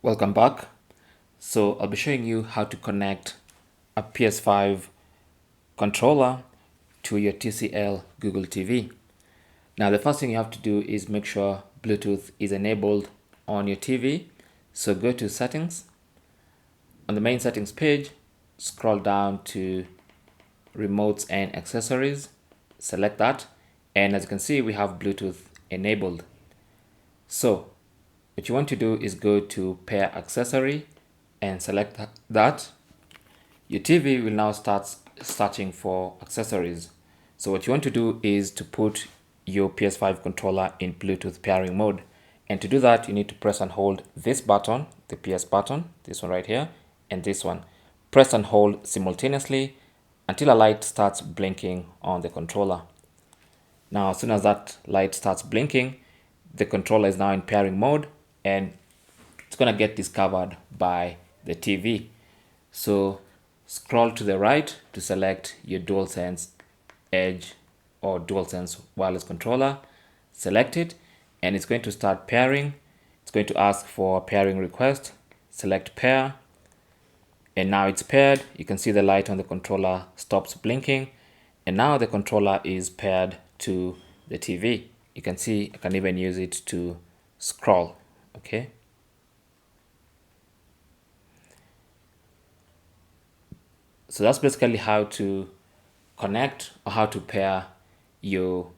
Welcome back. So I'll be showing you how to connect a PS5 controller to your TCL Google TV. Now the first thing you have to do is make sure Bluetooth is enabled on your TV. So go to settings. On the main settings page, scroll down to remotes and accessories. Select that, and as you can see, we have Bluetooth enabled. So what you want to do is go to pair accessory and select that. Your TV will now start searching for accessories. So what you want to do is to put your PS5 controller in Bluetooth pairing mode. And to do that, you need to press and hold this button, the PS button, this one right here, and this one. Press and hold simultaneously until a light starts blinking on the controller. Now, as soon as that light starts blinking, the controller is now in pairing mode and it's going to get discovered by the TV. So scroll to the right to select your DualSense Edge or DualSense wireless controller. Select it and it's going to start pairing. It's going to ask for a pairing request. Select pair. And now it's paired. You can see the light on the controller stops blinking. And now the controller is paired to the TV. You can see I can even use it to scroll. Okay. So that's basically how to connect or how to pair your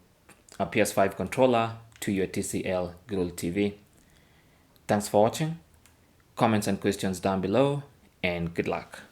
PS5 controller to your TCL Google TV. Thanks for watching. Comments and questions down below, and good luck.